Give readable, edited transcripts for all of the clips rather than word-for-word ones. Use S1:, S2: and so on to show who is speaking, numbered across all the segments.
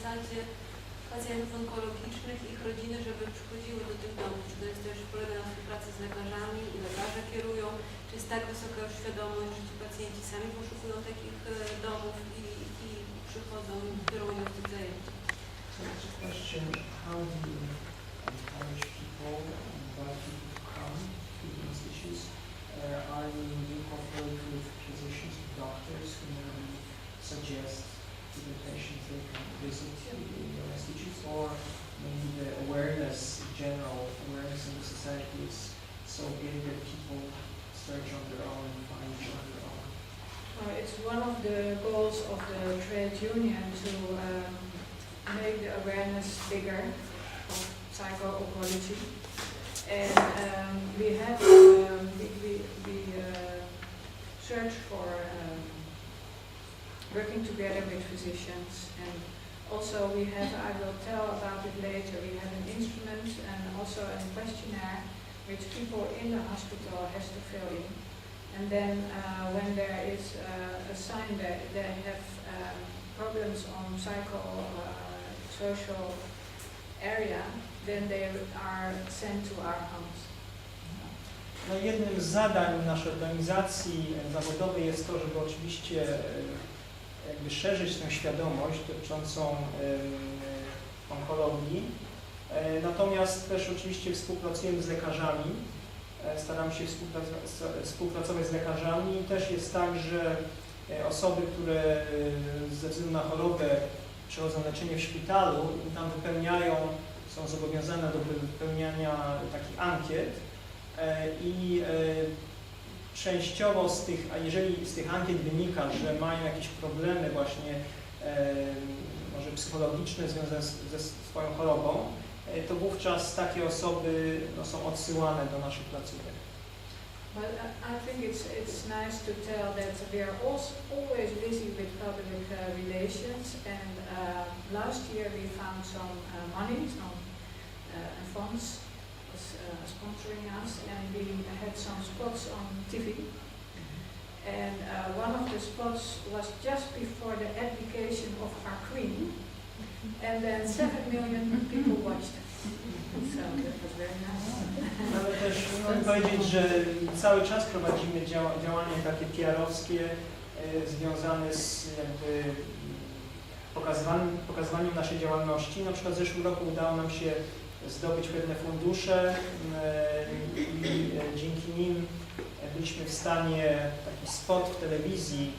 S1: zasadzie pacjentów onkologicznych i ich rodziny, żeby przychodziły do tych domów? Czy to jest też polega na współpracy z lekarzami i lekarze kierują? Czy jest tak wysoka już świadomość, że ci pacjenci sami poszukują takich domów i przychodzą i biorą udział w tych zajęciach?
S2: So it's a question, how do you encourage people, invite people to come to the institutes? Are you incorporated with physicians, doctors who maybe suggest to the patients they can visit your institutes, or maybe the awareness, general awareness in the society is so big that people search on their own and find it on their own?
S3: Well, it's one of the goals of the trade union to make the awareness bigger of psycho-oncology. And we have search for working together with physicians, and also we have, I will tell about it later, we have an instrument and also a questionnaire which people in the hospital has to fill in. And then when there is a sign that they have problems on psycho-social area, then they are sent to our homes.
S4: No, jednym z zadań naszej organizacji zawodowej jest to, żeby oczywiście jakby szerzyć tę świadomość dotyczącą onkologii. Natomiast też oczywiście współpracujemy z lekarzami, staramy się współpracować z lekarzami i też jest tak, że osoby, które ze względu na chorobę przychodzą na leczenie w szpitalu i tam wypełniają, są zobowiązane do wypełniania takich ankiet i częściowo z tych, a jeżeli z tych ankiet wynika, że mają jakieś problemy właśnie może psychologiczne związane ze swoją chorobą, to wówczas takie osoby są odsyłane do naszych placówek.
S3: But I think it's nice to tell that we are also always busy with public relations, and last year we found some money, some funds sponsoring us, and we had some spots on TV. And one of the spots was just before the abdication of our queen, and then 7 million people watched it. So that was very nice.
S4: Ale też mogę powiedzieć, że cały czas prowadzimy działania takie PR-owskie związane z jakby pokazywaniem naszej działalności. Na przykład w zeszłym roku udało nam się zdobyć pewne fundusze i dzięki nim byliśmy w stanie taki spot w telewizji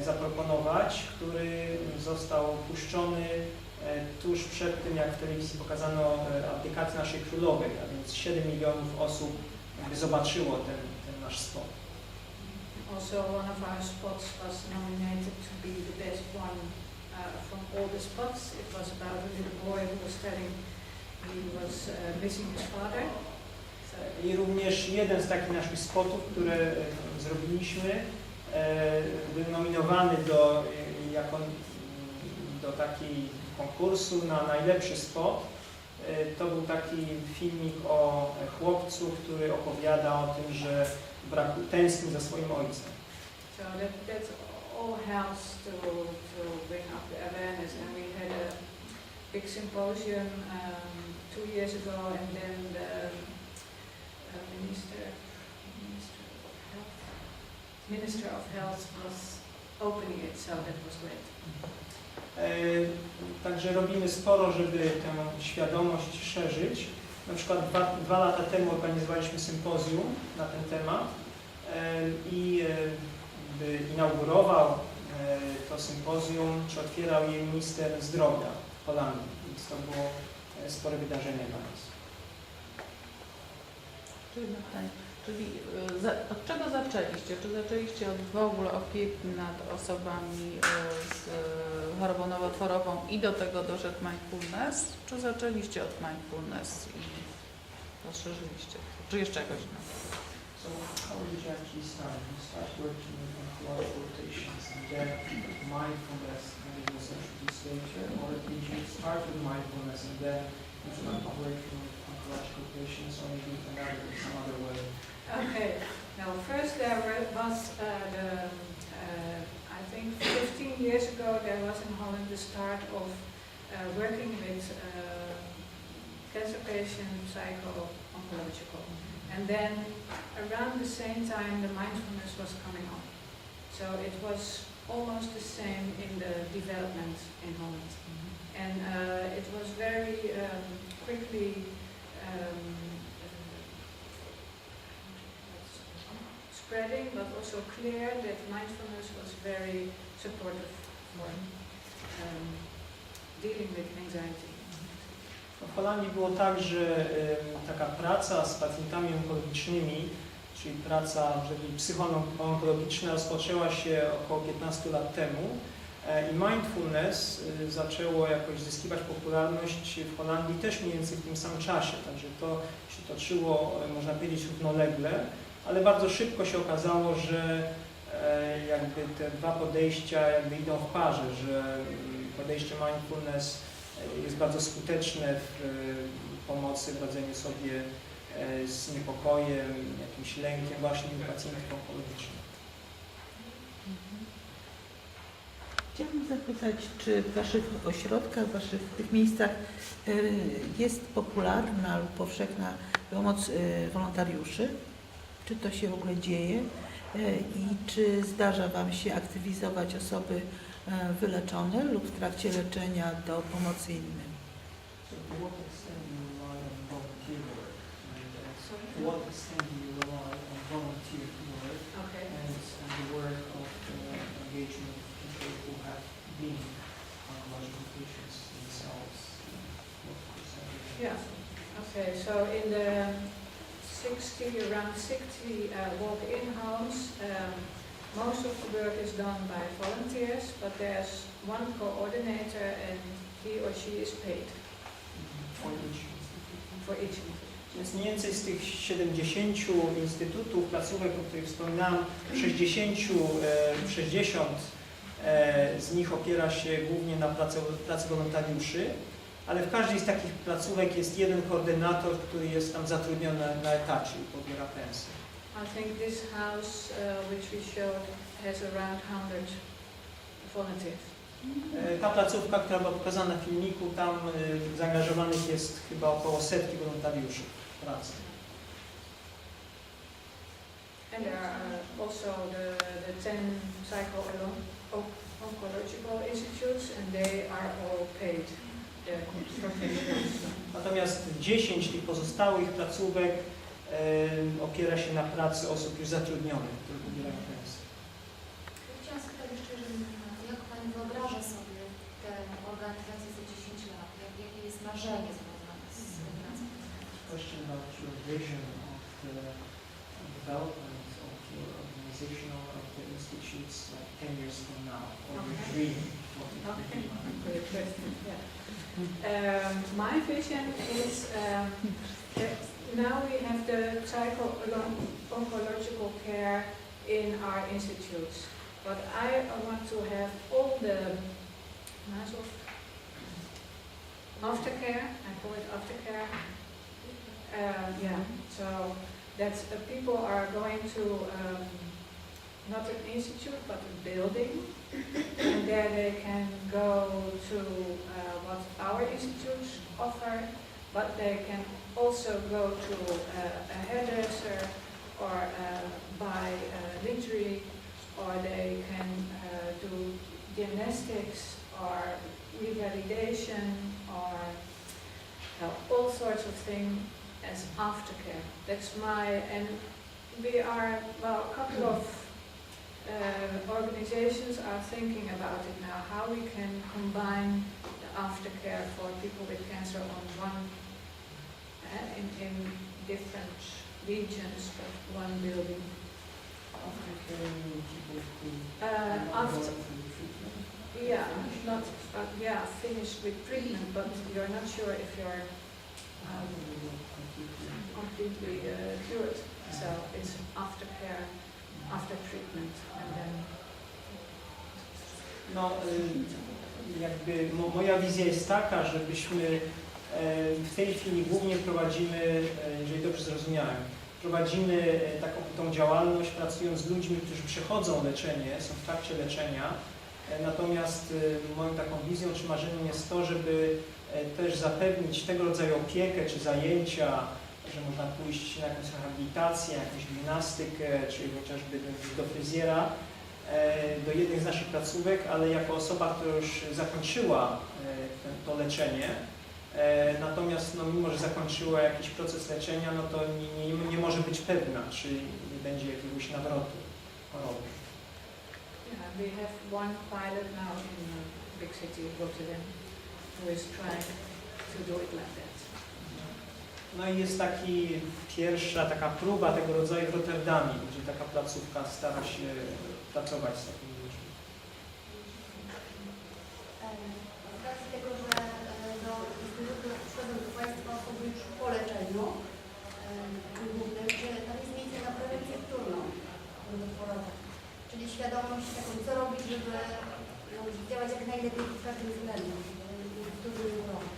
S4: zaproponować, który został puszczony tuż przed tym, jak w telewizji pokazano abdykację naszej królowej, a więc 7 milionów osób jakby zobaczyło ten nasz spot.
S3: Also, one of our spots was nominated to be the best one from all the spots. It was about a little boy who was telling he was missing his father.
S4: I również jeden z takich naszych spotów, które zrobiliśmy, był nominowany do takiej konkursu na najlepszy spot. To był taki filmik o chłopcu, który opowiada o tym, że tęskni za swoim ojcem.
S3: So that all helps to bring up the awareness, and we had a big symposium 2 years ago, and then the Minister of Health was opening it, so that was great.
S4: Także robimy sporo, żeby tę świadomość szerzyć. Na przykład dwa lata temu organizowaliśmy sympozjum na ten temat i inaugurował to sympozjum, czy otwierał je minister zdrowia Holandii, więc to było spore wydarzenie dla nas.
S5: Czyli od czego zaczęliście? Czy zaczęliście od w ogóle opieki nad osobami z chorobą nowotworową i do tego doszedł mindfulness? Czy zaczęliście od mindfulness i rozszerzyliście? Czy jeszcze jakoś inaczej?
S2: So how did you actually start? You start working with oncological patients and then mindfulness maybe was introduced later, or did you start with mindfulness and then you started working with oncological patients, or maybe some other way?
S3: Okay. Now, first there was I think 15 years ago there was in Holland the start of working with cancer patient, psycho-oncological. And then around the same time the mindfulness was coming on. So it was almost the same in the development in Holland. And it was very quickly spreading, but also clear that mindfulness was very supportive for dealing with anxiety.
S4: W Holandii było tak, że taka praca z pacjentami onkologicznymi, czyli praca psychoonkologiczna rozpoczęła się około 15 lat temu i mindfulness zaczęło jakoś zyskiwać popularność w Holandii też mniej więcej w tym samym czasie, także to się toczyło, można powiedzieć, równolegle, ale bardzo szybko się okazało, że jakby te dwa podejścia jakby idą w parze, że podejście mindfulness jest bardzo skuteczne w pomocy w radzeniu sobie z niepokojem, jakimś lękiem właśnie u pacjentów onkologicznych.
S6: Chciałabym zapytać, czy w Waszych ośrodkach, w tych miejscach jest popularna lub powszechna pomoc wolontariuszy? Czy to się w ogóle dzieje? I czy zdarza Wam się aktywizować osoby wyleczone lub w trakcie leczenia do pomocy innym?
S2: So to what extent do you rely on volunteer work? To what extent do you rely on volunteer work
S3: Okay.
S2: and the work of engagement of people who have been oncological patients themselves? What percentage?
S3: Yeah. Okay, so in the around 60 walk-in homes, most of the work is done by volunteers, but there's one coordinator and he or she is paid
S2: For each
S3: for each institute.
S4: Więc mniej więcej z tych 70 instytutów, placówek, o których wspominałam, 60 z nich opiera się głównie na pracy wolontariuszy, ale w każdej z takich placówek jest jeden koordynator, który jest tam zatrudniony na etacie i pobiera pensję.
S3: I think this house, which we showed, has around 100 volunteers.
S4: Ta placówka, która była pokazana w filmiku, tam zaangażowanych jest chyba około 100 wolontariuszy w pracy.
S3: And there are also the 10 psycho-oncological institutes, and they are all paid. The professionals.
S4: Natomiast 10 tych pozostałych placówek opiera się na pracy osób już zatrudnionych, które pobierają pensję.
S7: Chciałam spytać jeszcze, jak Pani wyobraża sobie tę organizację za 10 lat? Jakie jest marzenie związane z pracą?
S2: question about your vision of the development of your organizational of the institutes like 10 years from now, or your dream of it would be like.
S3: Great question. Yeah. My vision is that now we have the psycho-oncological care in our institutes, but I want to have all the aftercare. I call it aftercare. Yeah. So that people are going to not an institute but a building, and there they can go to what our institutes offer, but they can also go to a hairdresser or buy lingerie, or they can do gymnastics or revalidation or all sorts of things as aftercare. That's and we are, well, a couple of organizations are thinking about it now, how we can combine the aftercare for people with cancer on one, in different regions, but one building.
S2: Aftercare, you mean people who
S3: After,
S2: go through treatment?
S3: yeah, not, finished with treatment, but you're not sure if you're
S2: How do you completely?
S3: completely cured. So it's aftercare, after treatment, and then.
S4: No, jakby moja wizja jest taka, żebyśmy w tej chwili głównie prowadzimy, jeżeli dobrze zrozumiałem, prowadzimy tą działalność pracując z ludźmi, którzy przechodzą leczenie, są w trakcie leczenia Natomiast moją taką wizją czy marzeniem jest to, żeby też zapewnić tego rodzaju opiekę czy zajęcia, że można pójść na jakąś rehabilitację, jakąś gimnastykę, czy chociażby do fryzjera, do jednej z naszych placówek, ale jako osoba, która już zakończyła to leczenie, natomiast no, mimo, że zakończyła jakiś proces leczenia, no to nie może być pewna, czy nie będzie jakiegoś nawrotu choroby.
S3: Yeah, we have one pilot now in a big city of Rotterdam who is trying to do it like that.
S4: No i jest pierwsza taka próba tego rodzaju w Rotterdamie, gdzie taka placówka stara się pracować z takimi ludźmi.
S8: Z racji tego, że do Instytutu przyszedłem do Państwa osoby już po leczeniu głównym, że tam jest miejsce na prewencję wtórną nowotworową, czyli świadomość taką, co robić, żeby działać jak najlepiej w każdym względzie, wtórnym chorobom.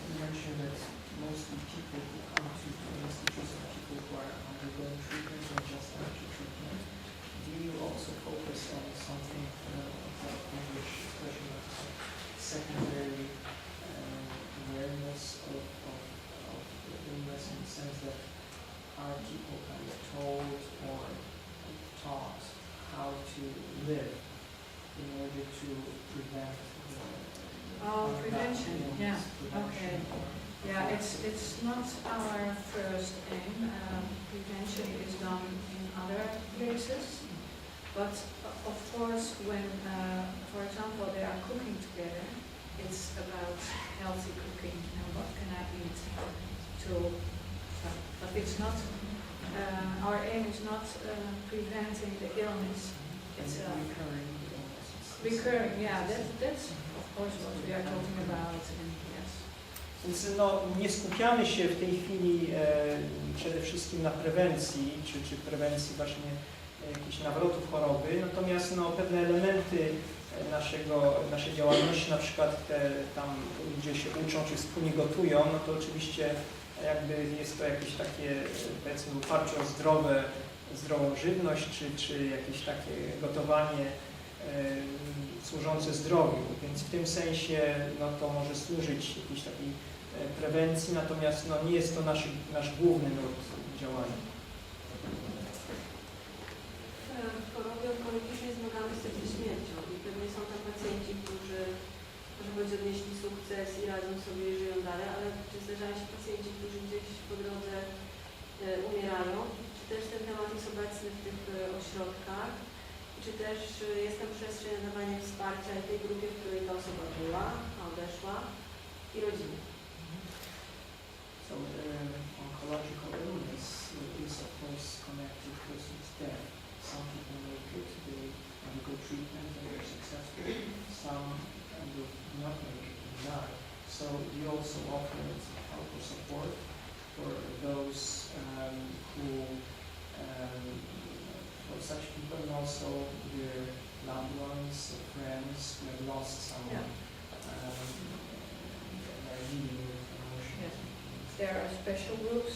S2: You mentioned that mostly people who come to institutes are people who are undergoing treatment or just after treatment. Do you also focus on something about English, especially like secondary awareness of the illness, in the sense that are people kind of told or taught how to live in order to prevent
S3: Prevention, yeah, okay. Yeah, it's not our first aim. Prevention is done in other places, but of course when, for example, they are cooking together, it's about healthy cooking and what can I eat but it's not, our aim is not preventing the illness. It's
S2: recurring illnesses.
S3: recurring, yeah, that's of course what we are talking about, and yes.
S4: Więc no, nie skupiamy się w tej chwili przede wszystkim na prewencji, czy prewencji właśnie jakichś nawrotów choroby, natomiast no, pewne elementy naszej działalności, na przykład tam ludzie się uczą, czy wspólnie gotują, no to oczywiście jakby jest to jakieś takie, powiedzmy, oparcie o zdrową żywność, czy jakieś takie gotowanie służące zdrowiu, więc w tym sensie no, to może służyć jakiejś takiej prewencji, natomiast no, nie jest to nasz główny nurt działania.
S1: W chorobie onkologicznej zmagamy się ze śmiercią i pewnie są tam pacjenci, którzy może być odnieśli sukces i radzą sobie i żyją dalej, ale czy zdarzają się pacjenci, którzy gdzieś po drodze umierają? Czy też ten temat jest obecny w tych ośrodkach? Czy też jest tam przestrzeń na dawanie wsparcia tej grupie, w której ta osoba była, odeszła i rodzinie?
S2: So oncological illness is of course connected to person's death. Some people make it, they undergo treatment and they're successful. Some do not make it and die. So you also offer help or support for those who for such people and also their loved ones, friends who have lost someone. They're needing emotions.
S3: There are special groups,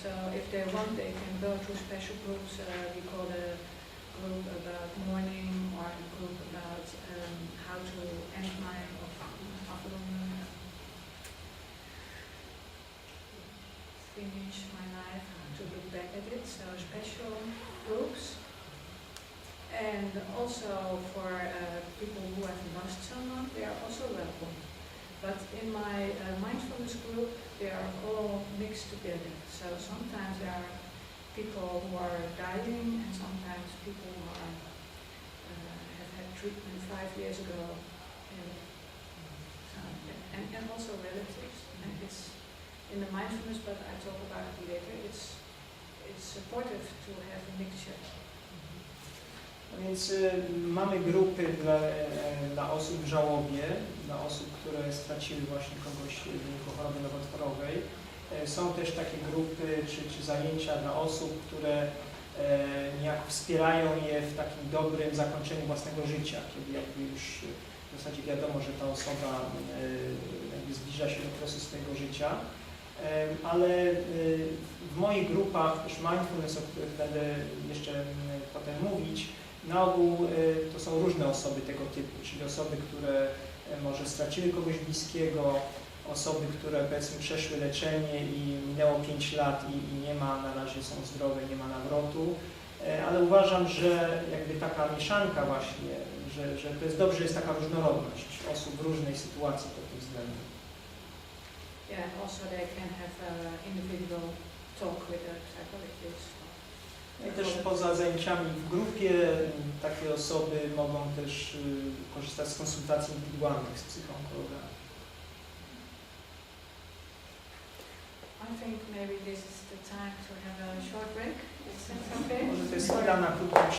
S3: so if they want, they can go to special groups. We call a group about mourning or a group about how to end my finish my life, how to look back at it. So special groups, and also for people who have lost someone, they are also welcome. But in my mindfulness group, they are all mixed together. So sometimes there are people who are dying, and sometimes people who are, have had treatment 5 years ago, and also relatives. And it's in the mindfulness, but I talk about it later. It's supportive to have a mixture.
S4: No więc mamy grupy dla osób w żałobie, dla osób, które straciły właśnie kogoś w wyniku choroby nowotworowej. Są też takie grupy czy zajęcia dla osób, które niejako wspierają je w takim dobrym zakończeniu własnego życia, kiedy jakby już w zasadzie wiadomo, że ta osoba jakby zbliża się do kresu swojego życia. Ale w moich grupach, też mindfulness, o których będę jeszcze potem mówić, Na ogół to są różne osoby tego typu, czyli osoby, które może straciły kogoś bliskiego, osoby, które powiedzmy przeszły leczenie i minęło 5 lat i nie ma, na razie są zdrowe, nie ma nawrotu, ale uważam, że jakby taka mieszanka właśnie, że to jest dobrze, jest taka różnorodność osób w różnej sytuacji pod tym względem.
S3: Yeah, also they can have an individual talk with a psychologist.
S4: No i też poza zajęciami w grupie takie osoby mogą też korzystać z konsultacji indywidualnych z psychoonkologami.
S3: I think maybe this is the time to have a short break. Is that okay?
S4: Może to jest chwila na krótką